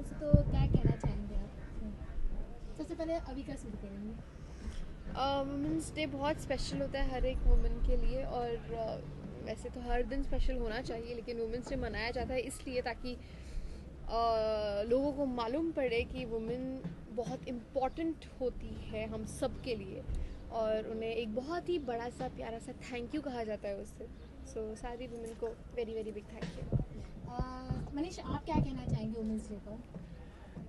Women's तो क्या कहना चाहेंगे आप? सबसे पहले अभी का शुरू करेंगे। वुमेंस डे बहुत स्पेशल होता है हर एक वुमेन के लिए, और वैसे तो हर दिन स्पेशल होना चाहिए, लेकिन वुमेंस डे मनाया जाता है इसलिए ताकि लोगों को मालूम पड़े कि वुमेन बहुत इम्पॉर्टेंट होती है हम सब के लिए, और उन्हें एक बहुत ही बड़ा सा प्यारा सा थैंक यू कहा जाता है उससे। सो सारी वुमेन को very very big thank you. Manish, आप क्या कहना चाहेंगे वुमेन्स डे पर?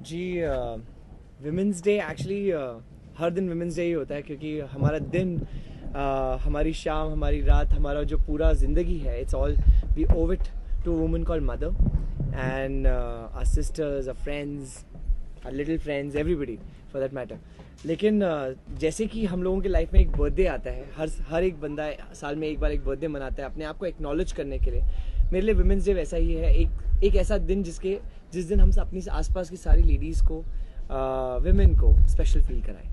जी, विमेंस डे एक्चुअली हर दिन विमेंस डे ही होता है, क्योंकि हमारा दिन, हमारी शाम, हमारी रात, हमारा जो पूरा ज़िंदगी है, it's all we owe it to woman called mother and our sisters, our friends, our little friends, everybody for that matter. लेकिन जैसे कि हम लोगों के लाइफ में एक बर्थडे आता है, हर एक बंदा साल में एक बार एक बर्थडे मनाता है अपने आप को एक्नॉलेज करने के लिए। मेरे लिए विमेंस डे वैसा ही है, एक ऐसा दिन जिस दिन हम अपनी आसपास की सारी लेडीज़ को, विमेन को स्पेशल फील कराएं।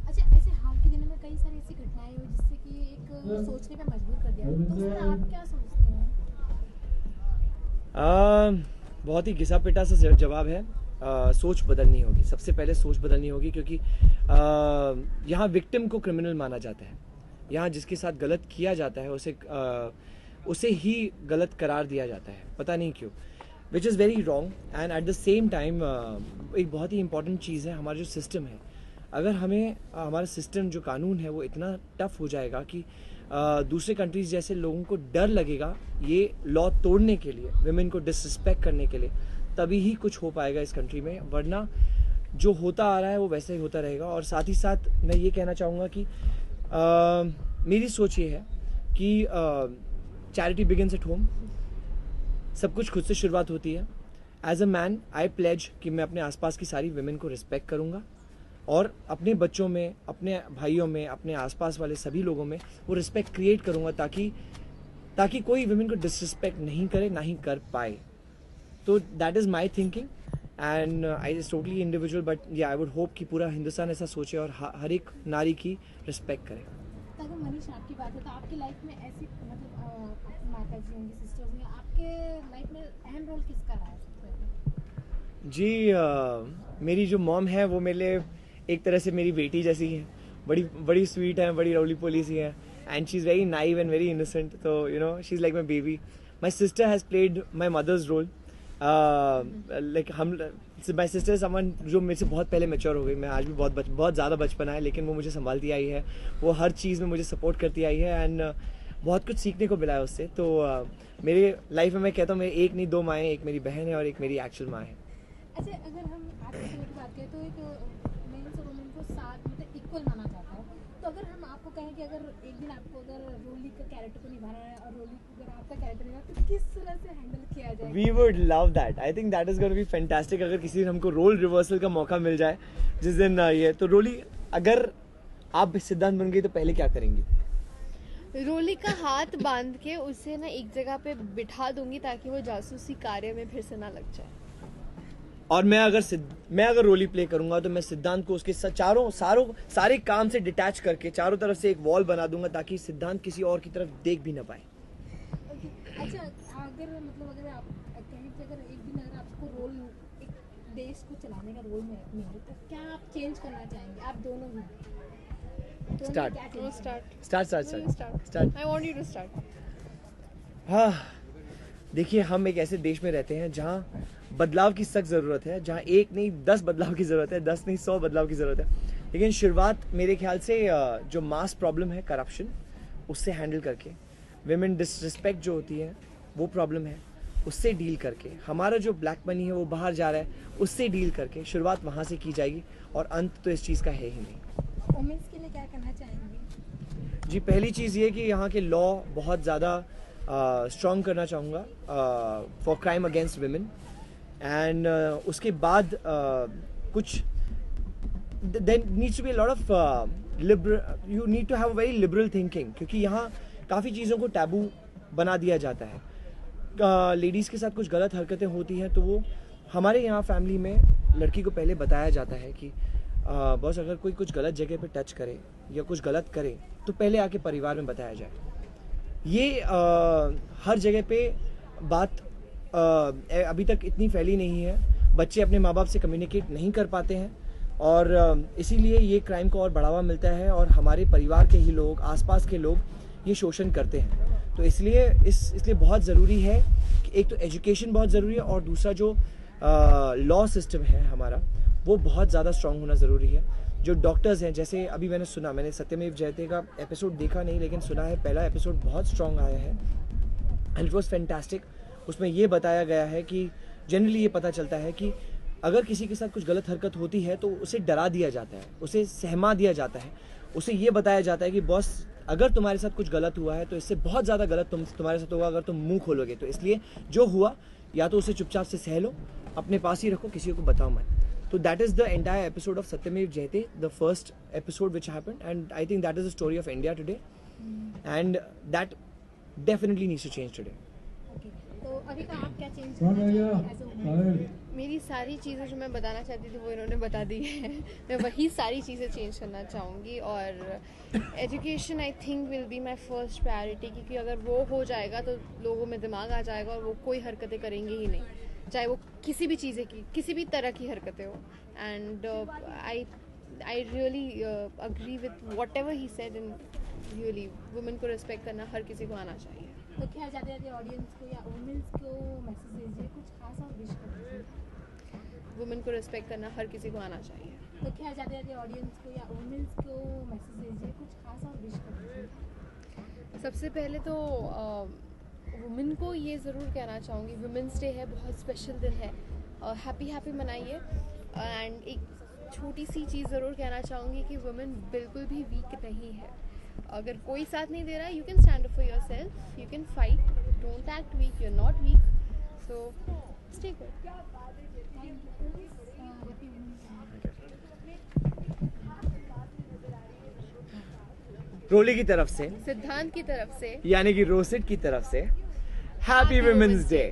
अच्छा, ऐसे हाल के दिनों में कई सारी ऐसी घटनाएं हुई जिससे कि एक सोचने पे मजबूर कर दिया, तो उसमें आप क्या सोचते हैं? बहुत ही घिसा पिटा सा जवाब है। सोच बदलनी होगी, सबसे पहले सोच बदलनी होगी, क्योंकि यहाँ विक्टिम को क्रिमिनल माना जाता है। यहाँ जिसके साथ गलत किया जाता है उसे ही गलत करार दिया जाता है, पता नहीं क्यों, which is very wrong. And at the same time एक बहुत ही इंपॉर्टेंट चीज़ है हमारा जो सिस्टम है। अगर हमारा सिस्टम जो कानून है वो इतना टफ हो जाएगा कि दूसरे कंट्रीज जैसे लोगों को डर लगेगा ये लॉ तोड़ने के लिए, विमेन को डिसरिस्पेक्ट करने के लिए, तभी ही कुछ हो पाएगा इस कंट्री में, वरना जो होता आ रहा है वो वैसे ही होता रहेगा। और साथ ही साथ मैं ये कहना चाहूँगा कि मेरी सोच ये है कि चैरिटी बिगिंस एट होम। सब कुछ खुद से शुरुआत होती है। As a man I pledge कि मैं अपने आसपास की सारी विमेन को रिस्पेक्ट करूँगा, और अपने बच्चों में, अपने भाइयों में, अपने आसपास वाले सभी लोगों में वो रिस्पेक्ट क्रिएट करूँगा, ताकि कोई विमेन को डिसरिस्पेक्ट नहीं करे, ना ही कर पाए। तो that is my thinking and I is totally individual, but या आई वुड होप कि पूरा हिंदुस्तान ऐसा सोचे और हर एक नारी की रिस्पेक्ट करे। अगर मनीष आपकी बात है तो आपकी लाइफ में ऐसी मतलब माता जी होंगी, सिस्टर्स होंगी, आपके लाइफ में अहम रोल किसका रहा है सबसे? जी, मेरी जो मॉम है वो मेरे लिए एक तरह से मेरी बेटी जैसी है। बड़ी स्वीट है, बड़ी रोली पोली सी है, and she is very naive and very innocent. तो she is like my baby. My sister has played my mother's role. Like my sister someone जो मेरे से बहुत पहले मैच्योर हो गई। मैं आज भी बहुत ज़्यादा बचपना है, लेकिन वो मुझे संभालती आई है, वो हर चीज़ में मुझे सपोर्ट करती आई है, एंड बहुत कुछ सीखने को मिला है उससे। तो मेरे लाइफ में मैं कहता हूँ मेरी एक नहीं दो माएँ, एक मेरी बहन है और एक मेरी एक्चुअल माँ है। अच्छा, अगर हम आज के समय की बात करें तो एक मेंस और वुमेन को साथ मतलब इक्वल माना जाता है। तो अगर हम आपको कहें कि अगर एक दिन आपको अगर रोली का कैरेक्टर को निभाना है और रोली अगर आपका कैरेक्टर निभाना, तो किस तरह से हैंडल किया जाए? We would love that. I think that is going to be fantastic. अगर किसी दिन हमको रोल रिवर्सल का मौका मिल जाए जिस दिन ये, तो रोली, अगर आप सिद्धांत बन गई तो पहले क्या करेंगी? रोली का हाथ बांध के उसे ना एक जगह पे बिठा दूंगी ताकि वो जासूसी कार्य में फिर से ना लग जाए। और मैं अगर रोली प्ले करूंगा तो मैं सिद्धांत को उसके सारे काम से डिटैच करके चारों तरफ से एक वॉल बना दूंगा, ताकि सिद्धांत किसी और की तरफ देख भी ना पाए। अच्छा, अगर मतलब अगर आप कहें कि अगर एक दिन अगर आपको रोल एक देश को चलाने का रोल में मिले तो क्या आप चेंज करना चाहेंगे? आप दोनों ही Start. Start. I want you to start. हाँ, देखिए, हम एक ऐसे देश में रहते हैं जहाँ बदलाव की सख्त ज़रूरत है, जहाँ एक नहीं 10 बदलाव की ज़रूरत है, 10 नहीं 100 बदलाव की ज़रूरत है। लेकिन शुरुआत मेरे ख्याल से जो मास प्रॉब्लम है करप्शन, उससे हैंडल करके, विमेन डिसरिस्पेक्ट जो होती है वो प्रॉब्लम है, उससे डील करके, हमारा जो ब्लैक मनी है वो बाहर जा रहा है, उससे डील करके शुरुआत वहाँ से की जाएगी, और अंत तो इस चीज़ का है ही नहीं। वुमेन्स के लिए क्या करना चाहेंगे? जी, पहली चीज़ ये कि यहाँ के लॉ बहुत ज़्यादा स्ट्रॉन्ग करना चाहूँगा for crime against women, and उसके बाद कुछ there needs to be a lot of you need to have a very liberal thinking, क्योंकि यहाँ काफ़ी चीज़ों को टैबू बना दिया जाता है। लेडीज़ के साथ कुछ गलत हरकतें होती हैं तो वो हमारे यहाँ फैमिली में लड़की को पहले बताया जाता है कि बॉस अगर कोई कुछ गलत जगह पे टच करे या कुछ गलत करे तो पहले आके परिवार में बताया जाए। ये हर जगह पे बात अभी तक इतनी फैली नहीं है, बच्चे अपने माँ बाप से कम्युनिकेट नहीं कर पाते हैं और इसीलिए ये क्राइम को और बढ़ावा मिलता है और हमारे परिवार के ही लोग, आसपास के लोग ये शोषण करते हैं। तो इसलिए बहुत ज़रूरी है कि एक तो एजुकेशन बहुत ज़रूरी है और दूसरा जो लॉ सिस्टम है हमारा वो बहुत ज़्यादा स्ट्रांग होना ज़रूरी है। जो डॉक्टर्स हैं, जैसे अभी मैंने सत्यमेव जयते का एपिसोड देखा नहीं लेकिन सुना है, पहला एपिसोड बहुत स्ट्रांग आया है एंड इट वॉज फैंटास्टिक। उसमें ये बताया गया है कि जनरली ये पता चलता है कि अगर किसी के साथ कुछ गलत हरकत होती है तो उसे डरा दिया जाता है, उसे सहमा दिया जाता है, उसे ये बताया जाता है कि बॉस अगर तुम्हारे साथ कुछ गलत हुआ है तो इससे बहुत ज़्यादा गलत तुम्हारे साथ होगा अगर तुम मुंह खोलोगे। तो इसलिए जो हुआ या तो उसे चुपचाप से सह लो, अपने पास ही रखो, किसी को बताओ मत। तो that is the entire episode of Satyamev Jayate, the first episode which happened and I think that is the story of India today and that definitely needs to change today. तो अभी का आप क्या चेंज करना चाहेंगे एज अ वुमन? मेरी सारी चीज़ें जो मैं बताना चाहती थी वो इन्होंने बता दी है। मैं वही सारी चीज़ें चेंज करना चाहूँगी और education I think will be my first priority, क्योंकि अगर वो हो जाएगा तो लोगों में दिमाग आ जाएगा और वो कोई हरकतें करेंगे ही नहीं, चाहे वो किसी भी चीज़ें की, किसी भी तरह की हरकतें हो। And I really agree with what ever he said and really women को रिस्पेक्ट करना हर किसी को आना चाहिए। तो क्या जाते ऑडियंस को या वुमेन्स को मैसेज दीजिए, कुछ खास और विश कर दीजिए? वुमेन को रिस्पेक्ट करना हर किसी को आना चाहिए। तो क्या जाते ऑडियंस को या वुमेन्स को मैसेज दीजिए, कुछ खास और विश कर दीजिए? सबसे पहले तो वुमेन को ये ज़रूर कहना चाहूँगी, वुमेन्स डे है, बहुत स्पेशल दिन है, हैप्पी मनाइए। एंड एक छोटी सी चीज़ ज़रूर कहना चाहूँगी कि वुमेन बिल्कुल भी वीक नहीं है। अगर कोई साथ नहीं दे रहा, you can stand up for yourself, you can fight, don't act weak, you are not weak, so stay good. Roli की तरफ से, सिद्धांत की तरफ से, यानी कि रोसिट की तरफ से, हैप्पी वुमेन्स डे।